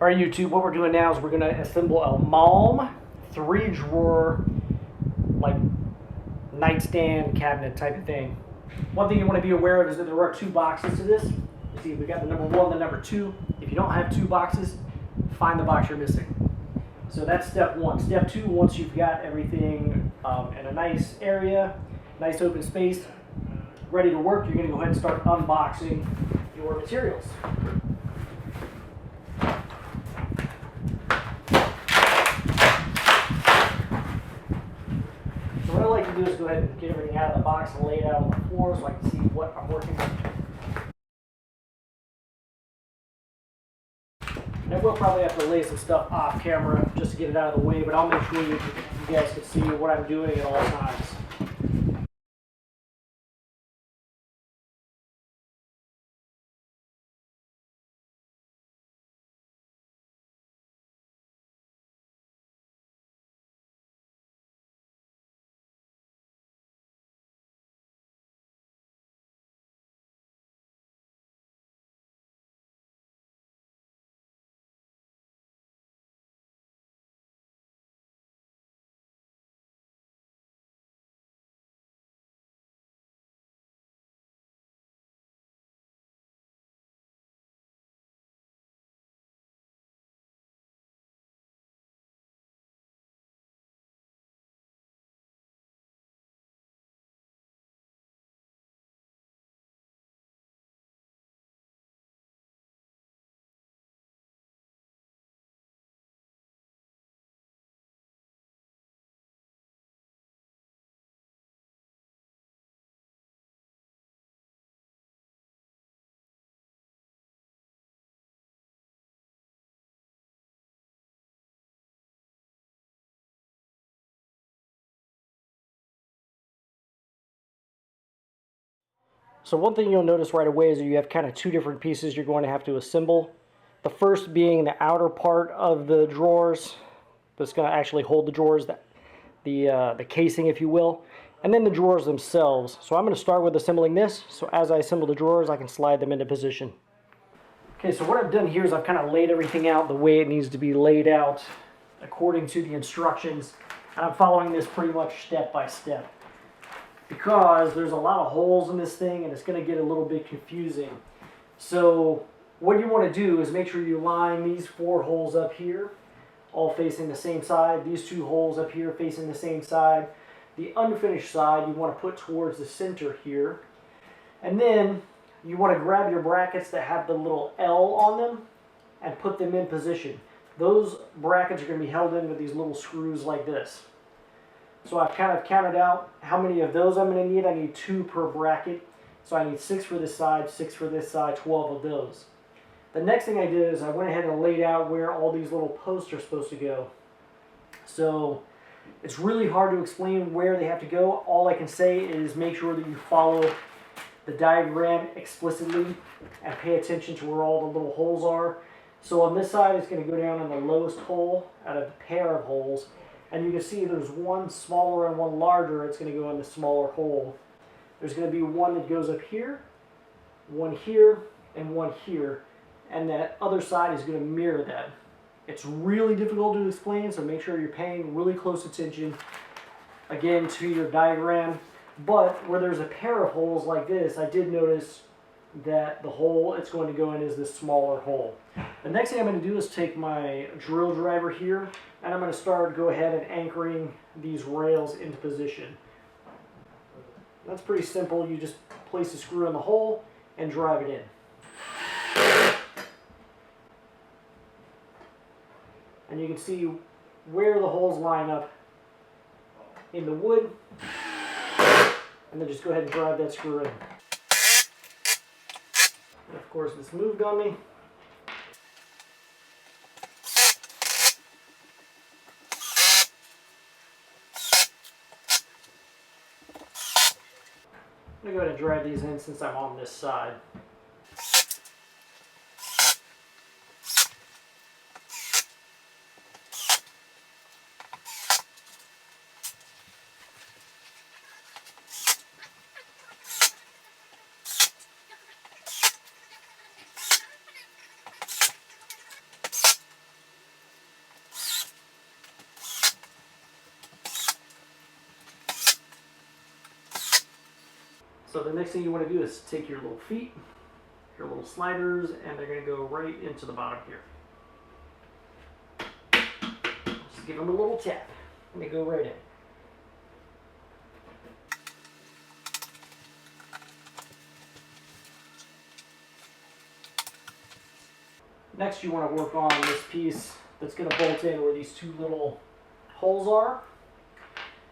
All right, YouTube, what we're doing now is we're going to assemble a Malm 3-drawer, like, nightstand cabinet type of thing. One thing you want to be aware of is that there are 2 boxes to this. You see, we got the number 1 and the number 2. If you don't have 2 boxes, find the box you're missing. So that's step 1. Step 2, once you've got everything in a nice area, nice open space, ready to work, you're going to go ahead and start unboxing your materials. So what I like to do is go ahead and get everything out of the box and lay it out on the floor so I can see what I'm working with. And I will probably have to lay some stuff off camera just to get it out of the way, but I'll make sure you guys can see what I'm doing at all times. So one thing you'll notice right away is that you have kind of 2 different pieces you're going to have to assemble. The first being the outer part of the drawers that's going to actually hold the drawers, the casing, if you will, and then the drawers themselves. So I'm going to start with assembling this, so as I assemble the drawers I can slide them into position. Okay, so what I've done here is I've kind of laid everything out the way it needs to be laid out according to the instructions, and I'm following this pretty much step by step, because there's a lot of holes in this thing and it's going to get a little bit confusing. So what you want to do is make sure you line these 4 holes up here all facing the same side, these 2 holes up here facing the same side. The unfinished side you want to put towards the center here, and then you want to grab your brackets that have the little L on them and put them in position. Those brackets are going to be held in with these little screws like this. So I've kind of counted out how many of those I'm going to need. I need 2 per bracket. So I need 6 for this side, 6 for this side, 12 of those. The next thing I did is I went ahead and laid out where all these little posts are supposed to go. So it's really hard to explain where they have to go. All I can say is make sure that you follow the diagram explicitly and pay attention to where all the little holes are. So on this side it's going to go down in the lowest hole out of a pair of holes. And you can see there's one smaller and one larger. It's going to go in the smaller hole. There's going to be one that goes up here, one here, and one here. And that other side is going to mirror that. It's really difficult to explain, so make sure you're paying really close attention, again, to your diagram. But where there's a pair of holes like this, I did notice that the hole it's going to go in is this smaller hole. The next thing I'm going to do is take my drill driver here, and I'm going to go ahead and anchoring these rails into position. That's pretty simple. You just place the screw in the hole and drive it in. And you can see where the holes line up in the wood, and then just go ahead and drive that screw in. And of course this moved on me. I'm going to go ahead and drive these in since I'm on this side. So the next thing you want to do is take your little feet, your little sliders, and they're going to go right into the bottom here. Just give them a little tap, and they go right in. Next, you want to work on this piece that's going to bolt in where these two little holes are.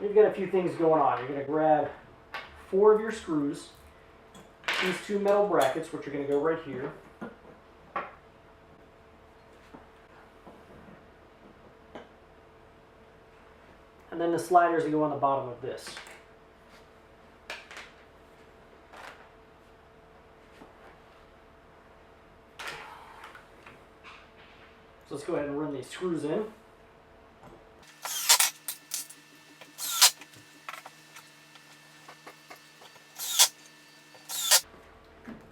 You've got a few things going on. You're going to grab 4 of your screws, these 2 metal brackets, which are going to go right here. And then the sliders that go on the bottom of this. So let's go ahead and run these screws in.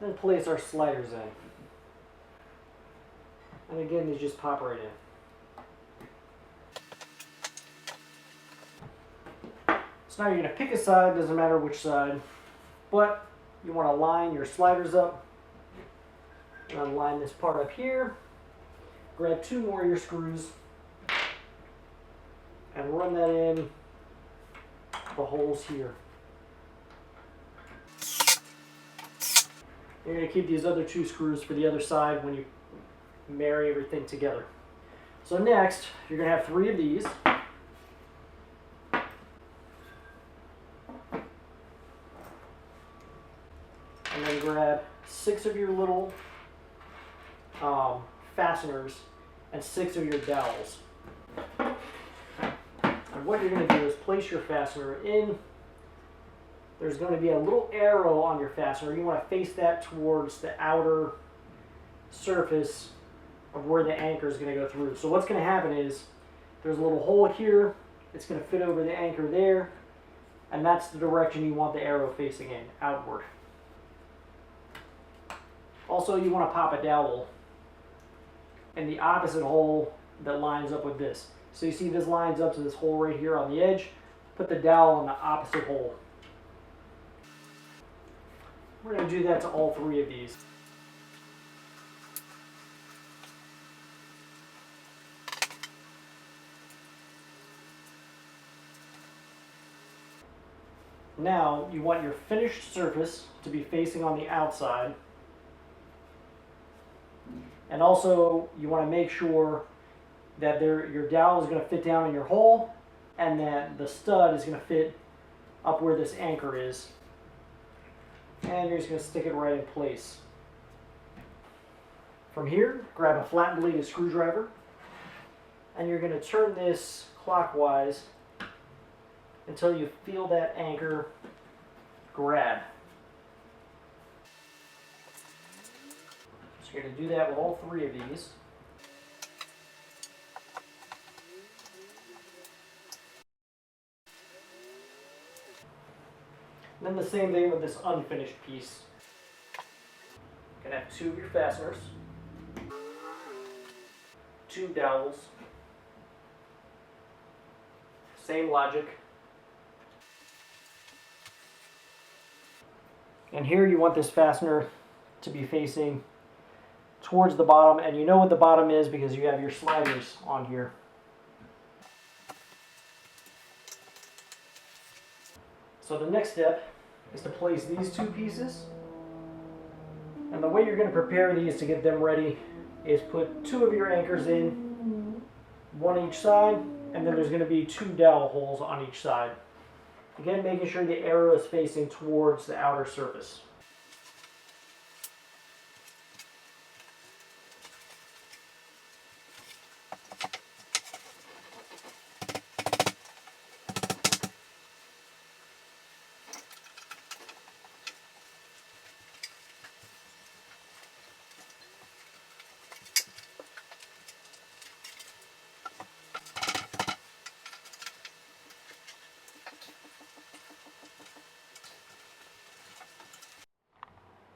Then place our sliders in. And again, these just pop right in. So now you're going to pick a side, doesn't matter which side, but you want to line your sliders up. And unline this part up here. Grab 2 more of your screws and run that in the holes here. You're going to keep these other 2 screws for the other side when you marry everything together. So next, you're going to have 3 of these. And then grab 6 of your little fasteners and 6 of your dowels. And what you're going to do is place your fastener in. There's going to be a little arrow on your fastener. You want to face that towards the outer surface of where the anchor is going to go through. So what's going to happen is there's a little hole here. It's going to fit over the anchor there. And that's the direction you want the arrow facing in, outward. Also, you want to pop a dowel in the opposite hole that lines up with this. So you see this lines up to this hole right here on the edge. Put the dowel in the opposite hole. We're going to do that to all 3 of these. Now you want your finished surface to be facing on the outside. And also you want to make sure that your dowel is going to fit down in your hole and that the stud is going to fit up where this anchor is. And you're just going to stick it right in place. From here, grab a flat bladed screwdriver and you're going to turn this clockwise until you feel that anchor grab. So you're going to do that with all 3 of these. And then the same thing with this unfinished piece. You're going to have 2 of your fasteners, 2 dowels, same logic. And here you want this fastener to be facing towards the bottom, and you know what the bottom is because you have your sliders on here. So the next step is to place these 2 pieces. And the way you're going to prepare these to get them ready is put 2 of your anchors in, 1 each side, and then there's going to be 2 dowel holes on each side. Again, making sure the arrow is facing towards the outer surface.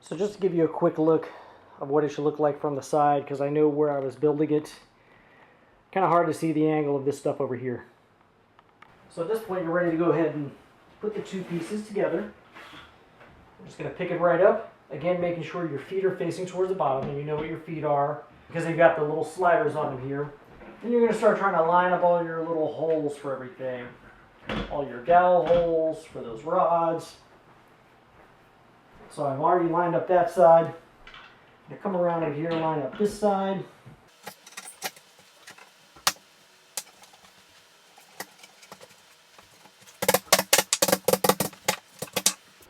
So just to give you a quick look of what it should look like from the side, because I know where I was building it. Kind of hard to see the angle of this stuff over here. So at this point you're ready to go ahead and put the 2 pieces together. I'm just going to pick it right up. Again, making sure your feet are facing towards the bottom and you know what your feet are because they've got the little sliders on them here. Then you're going to start trying to line up all your little holes for everything. All your dowel holes for those rods. So I've already lined up that side. I'm going to come around over here and line up this side.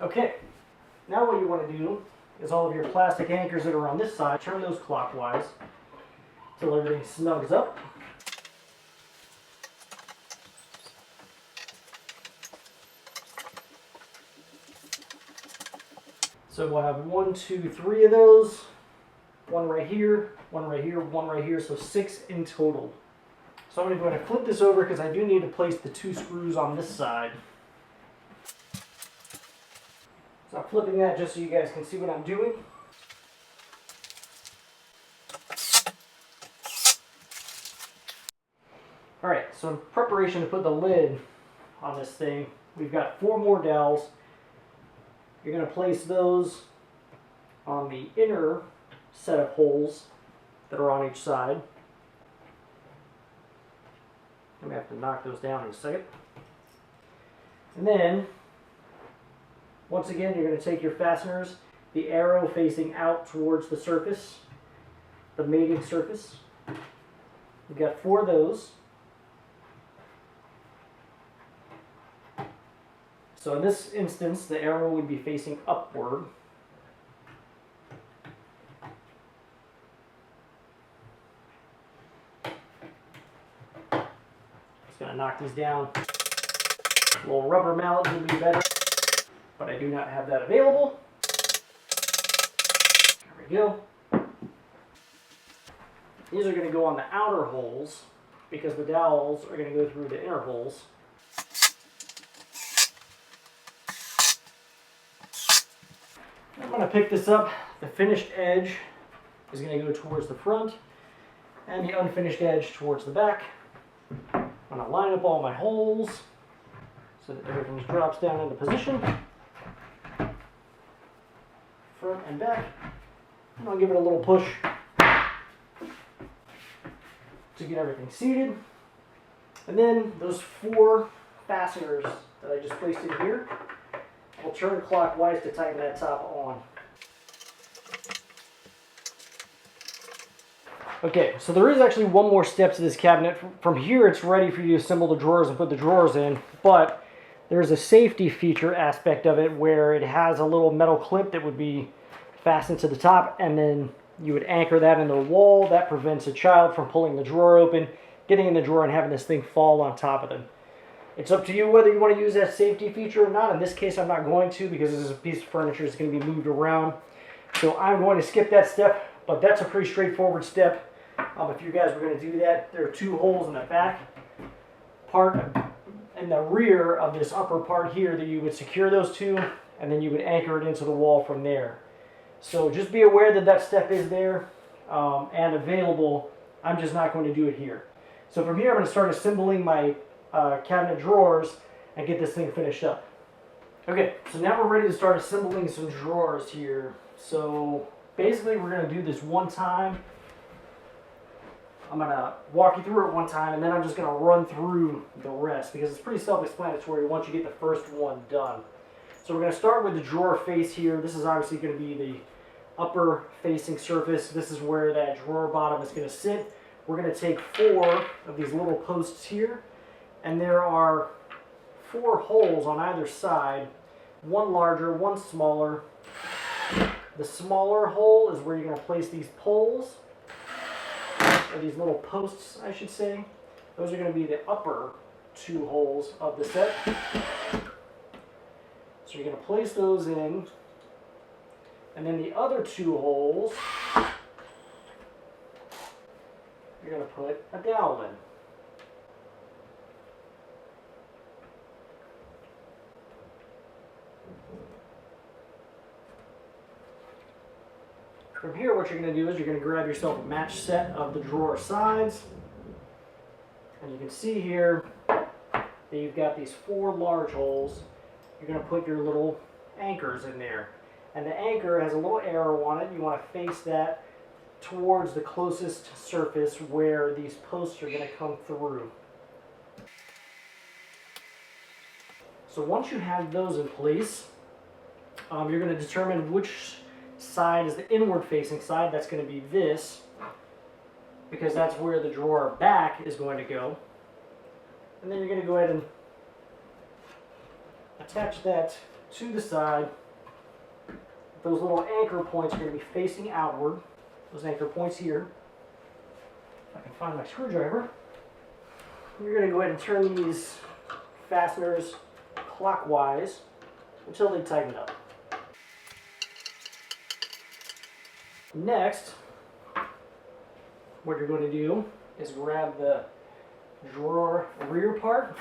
Okay, now what you want to do is all of your plastic anchors that are on this side, turn those clockwise until everything snugs up. So we'll have 1, 2, 3 of those. One right here, one right here, one right here, so 6 in total. So I'm going to go ahead and flip this over because I do need to place the 2 screws on this side. So I'm flipping that just so you guys can see what I'm doing. Alright, so in preparation to put the lid on this thing, we've got 4 more dowels. You're going to place those on the inner set of holes that are on each side. I'm going to have to knock those down in a second. And then, once again, you're going to take your fasteners, the arrow facing out towards the surface, the mating surface. We've got 4 of those. So in this instance, the arrow would be facing upward. Just going to knock these down. A little rubber mallet would be better, but I do not have that available. There we go. These are going to go on the outer holes because the dowels are going to go through the inner holes. I'm going to pick this up. The finished edge is going to go towards the front and the unfinished edge towards the back. I'm going to line up all my holes so that everything drops down into position. Front and back. And I'll give it a little push to get everything seated. And then those 4 fasteners that I just placed in here, I'll turn clockwise to tighten that top on. Okay, so there is actually one more step to this cabinet. From here, it's ready for you to assemble the drawers and put the drawers in, but there's a safety feature aspect of it where it has a little metal clip that would be fastened to the top, and then you would anchor that into the wall. That prevents a child from pulling the drawer open, getting in the drawer, and having this thing fall on top of them. It's up to you whether you want to use that safety feature or not. In this case, I'm not going to because this is a piece of furniture that's going to be moved around. So I'm going to skip that step, but that's a pretty straightforward step. If you guys were going to do that, there are 2 holes in the back part and the rear of this upper part here that you would secure those 2, and then you would anchor it into the wall from there. So just be aware that that step is there and available. I'm just not going to do it here. So from here, I'm going to start assembling my cabinet drawers and get this thing finished up. Okay, so now we're ready to start assembling some drawers here. So basically we're going to do this one time. I'm going to walk you through it one time, and then I'm just going to run through the rest because it's pretty self-explanatory once you get the first one done. So we're going to start with the drawer face here. This is obviously going to be the upper facing surface. This is where that drawer bottom is going to sit. We're going to take 4 of these little posts here, and there are 4 holes on either side, one larger, one smaller. The smaller hole is where you're going to place these poles, or these little posts, I should say. Those are going to be the upper 2 holes of the set. So you're going to place those in, and then the other 2 holes, you're going to put a dowel in. From here, what you're going to do is you're going to grab yourself a matched set of the drawer sides. And you can see here that you've got these 4 large holes. You're going to put your little anchors in there. And the anchor has a little arrow on it. You want to face that towards the closest surface where these posts are going to come through. So once you have those in place, you're going to determine which side is the inward facing side. That's going to be this, because that's where the drawer back is going to go. And then you're going to go ahead and attach that to the side. Those little anchor points are going to be facing outward. Those anchor points here. If I can find my screwdriver. You're going to go ahead and turn these fasteners clockwise until they tighten up. Next, what you're going to do is grab the drawer rear part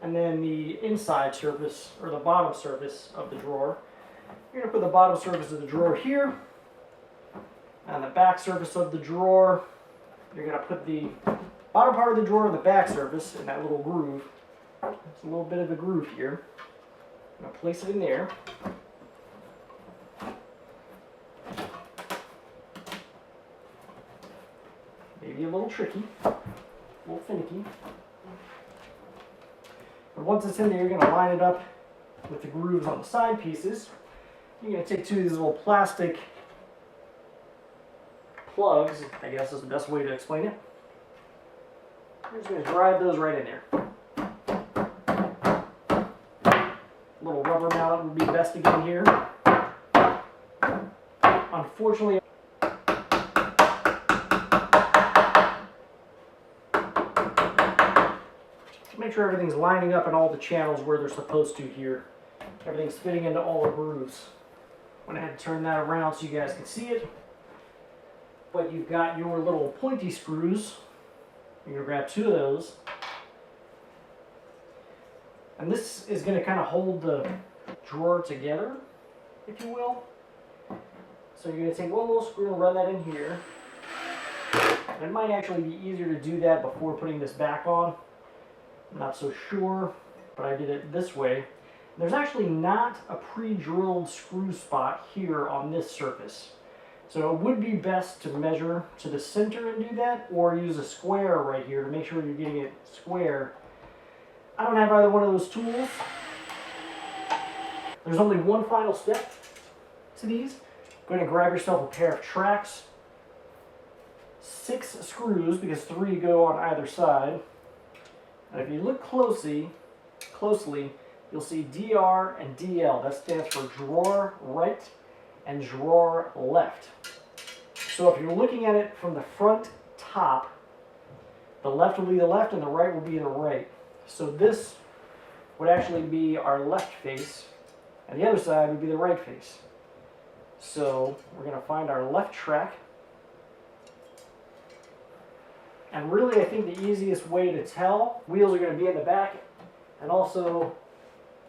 and then the inside surface, or the bottom surface of the drawer. You're going to put the bottom surface of the drawer here, and the back surface of the drawer, you're going to put the bottom part of the drawer on the back surface in that little groove. There's a little bit of a groove here. I'm going to place it in there. Maybe a little tricky, a little finicky. But once it's in there, you're going to line it up with the grooves on the side pieces. You're going to take two of these little plastic plugs, I guess is the best way to explain it. You're just going to drive those right in there. A little rubber mallet would be best again here. Unfortunately, make sure everything's lining up in all the channels where they're supposed to here. Everything's fitting into all the grooves. Went ahead and turn that around so you guys can see it. But you've got your little pointy screws. You're going to grab two of those. And this is going to kind of hold the drawer together, if you will. So you're going to take one little screw and run that in here. And it might actually be easier to do that before putting this back on. I'm not so sure, but I did it this way. There's actually not a pre-drilled screw spot here on this surface. So it would be best to measure to the center and do that, or use a square right here to make sure you're getting it square. I don't have either one of those tools. There's only one final step to these. Go ahead and grab yourself a pair of tracks, 6 screws, because 3 go on either side. And if you look closely, you'll see DR and DL. That stands for drawer right and drawer left. So if you're looking at it from the front top, the left will be the left and the right will be the right. So this would actually be our left face, and the other side would be the right face. So we're going to find our left track. And really, I think the easiest way to tell, wheels are going to be in the back, and also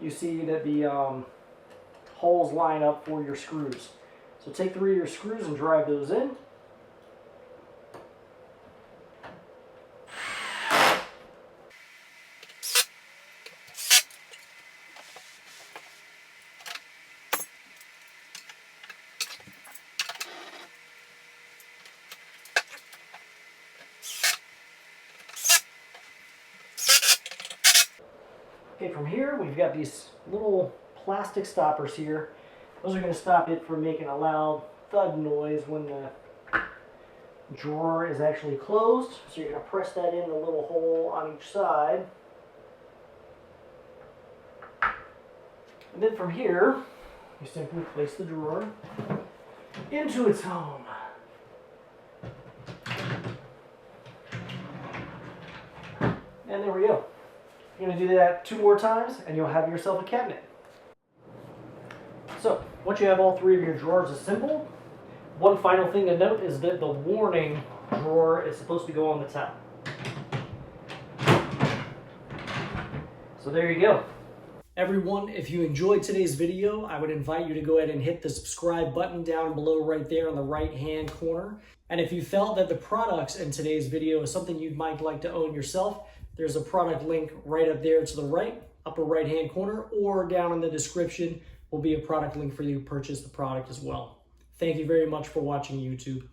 you see that the holes line up for your screws. So take 3 of your screws and drive those in. Okay, from here we've got these little plastic stoppers here. Those are going to stop it from making a loud thud noise when the drawer is actually closed. So you're going to press that in the little hole on each side. And then from here, you simply place the drawer into its home. And there we go. You're going to do that 2 more times and you'll have yourself a cabinet. So, once you have all 3 of your drawers assembled, one final thing to note is that the warning drawer is supposed to go on the top. So there you go. Everyone, if you enjoyed today's video, I would invite you to go ahead and hit the subscribe button down below right there on the right hand corner. And if you felt that the products in today's video is something you might like to own yourself, there's a product link right up there to the right, upper right hand corner, or down in the description will be a product link for you to purchase the product as well. Thank you very much for watching YouTube.